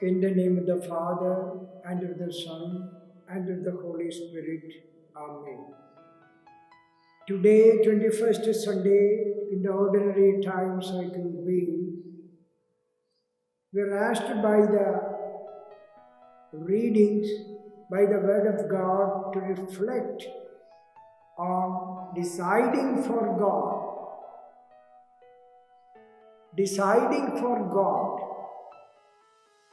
In the name of the Father, and of the Son, and of the Holy Spirit. Amen. Today, 21st Sunday, in the ordinary time cycle we are asked by the readings, by the Word of God, to reflect on deciding for God. Deciding for God.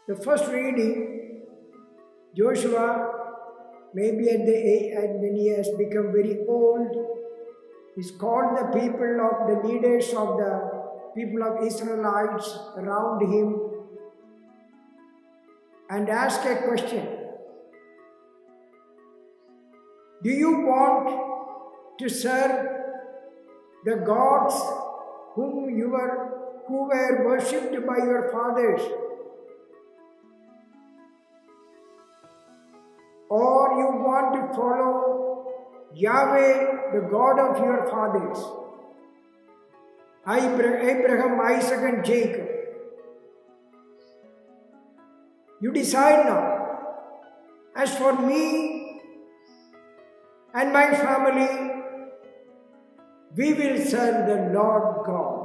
The first reading, Joshua, maybe when he has become very old, is called the people of the leaders of the people of Israelites around him and ask a question. Do you want to serve the gods who were worshipped by your fathers? Or you want to follow Yahweh, the God of your fathers? Abraham, Isaac and Jacob. You decide now. As for me and my family, we will serve the Lord God.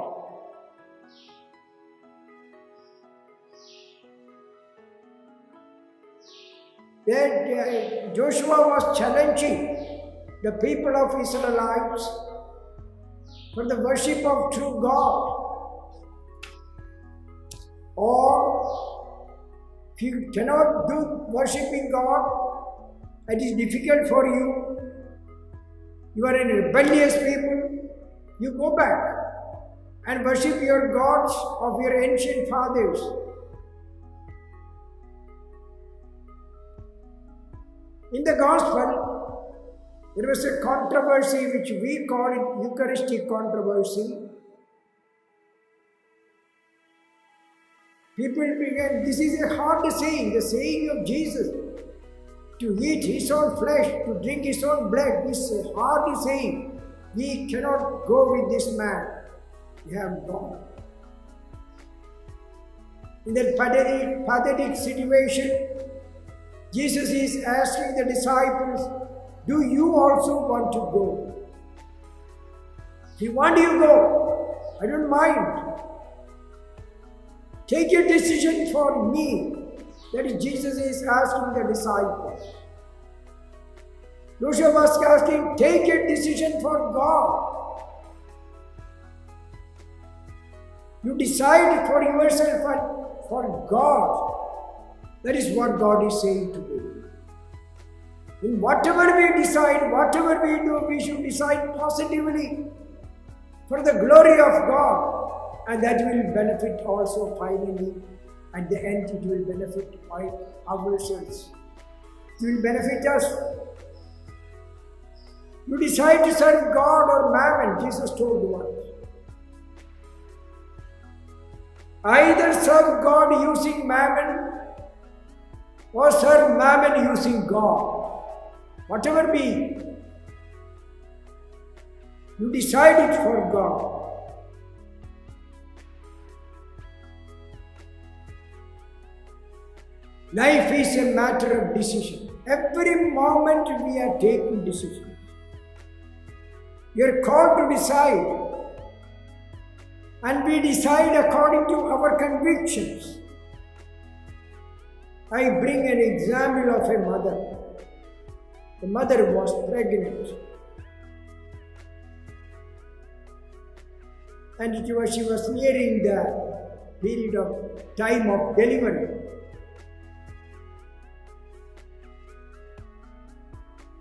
That Joshua was challenging the people of Israelites for the worship of true God. Or if you cannot do worshipping God, it is difficult for you. You are a rebellious people. You go back and worship your gods of your ancient fathers. In the Gospel, there was a controversy which we call it Eucharistic controversy. People began, this is a hard saying, the saying of Jesus. To eat his own flesh, to drink his own blood, this is a hard saying. We cannot go with this man. We have gone. In that pathetic situation, Jesus is asking the disciples, do you also want to go? If you want, you go. I don't mind. Take your decision for me. That is, Jesus is asking the disciples. Joshua was asking, take your decision for God. You decide for yourself and for God. That is what God is saying today. In whatever we decide, whatever we do, we should decide positively for the glory of God. And that will benefit also finally. At the end, it will benefit ourselves. It will benefit us. You decide to serve God or mammon, Jesus told us. Either serve God using mammon or serve mammon using God. Whatever be, you decide it for God. Life is a matter of decision. Every moment we are taking decisions. We are called to decide. And we decide according to our convictions. I bring an example of a mother. The mother was pregnant. And she was nearing the period of time of delivery.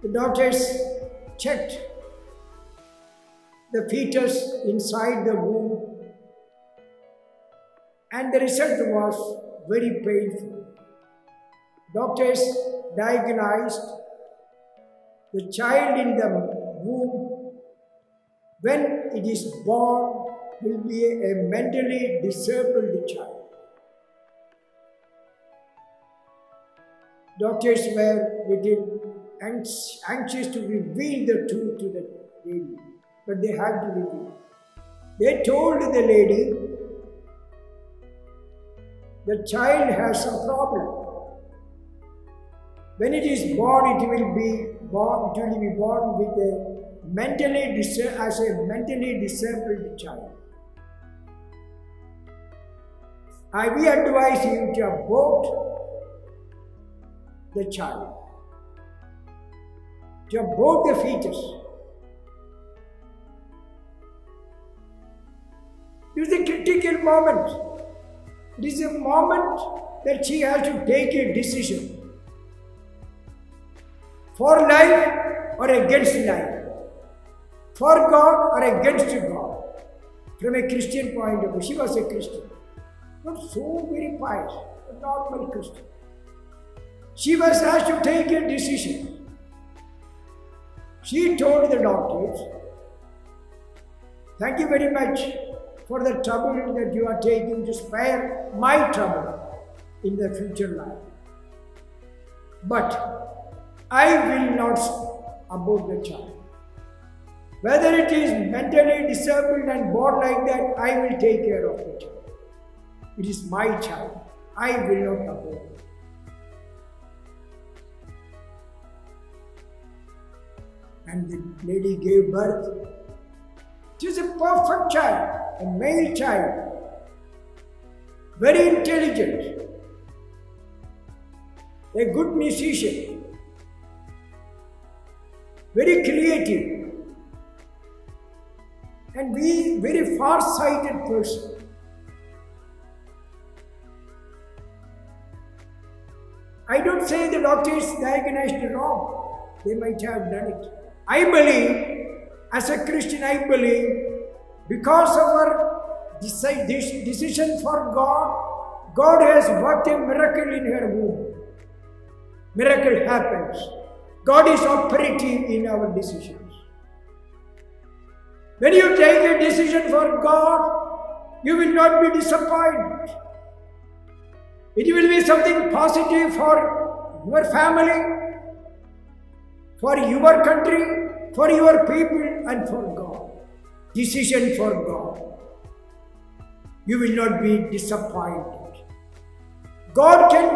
The doctors checked the fetus inside the womb, and the result was very painful. Doctors diagnosed the child in the womb, when it is born, will be a mentally disabled child. Doctors were little anxious to reveal the truth to the lady, but they had to reveal. They told the lady the child has some problem. When it is born, it will be born with a mentally disabled child. We advise you to abort the child, to abort the fetus. It is a critical moment. It is a moment that she has to take a decision for life or against life, for God or against God. From a Christian point of view, she was a Christian, not so very pious, a normal Christian. She was asked to take a decision. She told the doctors, "Thank you very much for the trouble that you are taking to spare my trouble in the future life. But I will not abort the child. Whether it is mentally disabled and born like that, I will take care of the child. It is my child. I will not abort it." And the lady gave birth. She was a perfect child, a male child, very intelligent, a good musician, very creative, and very far-sighted person. I don't say the doctors diagnosed wrong. They might have done it. I believe, as a Christian, I believe, because of our decision for God, God has worked a miracle in her womb. Miracle happens. God is operative in our decisions. When you take a decision for God, you will not be disappointed. It will be something positive for your family, for your country, for your people, and for God. Decision for God. You will not be disappointed. God can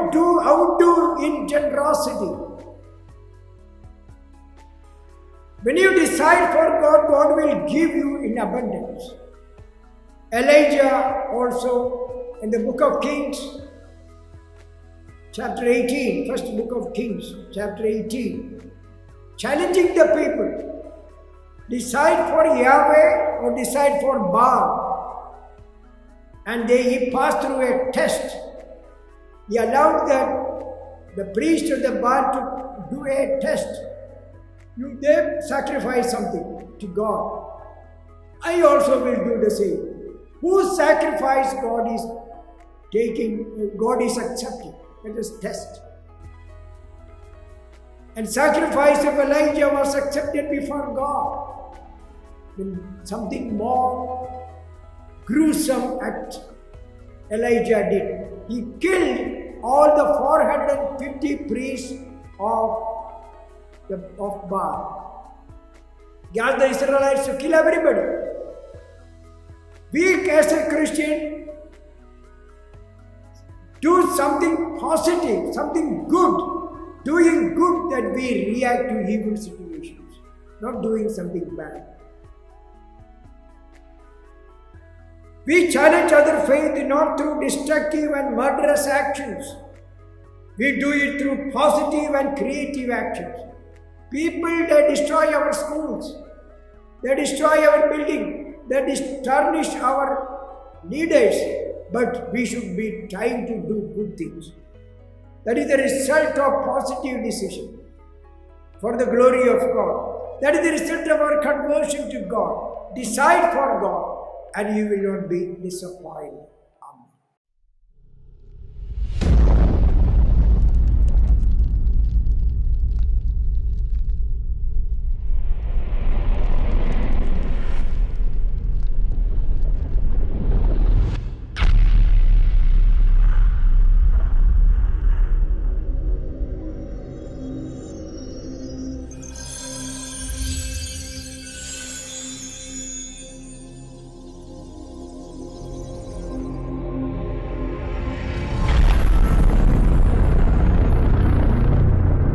outdo in generosity. When you decide for God, God will give you in abundance. Elijah also, in the book of Kings, chapter 18, first book of Kings, chapter 18, challenging the people. Decide for Yahweh or decide for Baal. And he passed through a test. He allowed the priest or the Baal to do a test. They sacrifice something to God. I also will do the same. Whose sacrifice God is taking, God is accepting. Let us test. And sacrifice of Elijah was accepted before God. Then something more gruesome act Elijah did. He killed all the 450 priests of Baal. He asked the Israelites to kill everybody. We as a Christian do something positive, something good. Doing good that we react to evil situations, not doing something bad. We challenge other faith not through destructive and murderous actions. We do it through positive and creative actions. People that destroy our schools, they destroy our building, they tarnish our leaders, but we should be trying to do good things. That is the result of positive decision for the glory of God. That is the result of our conversion to God. Decide for God and you will not be disappointed.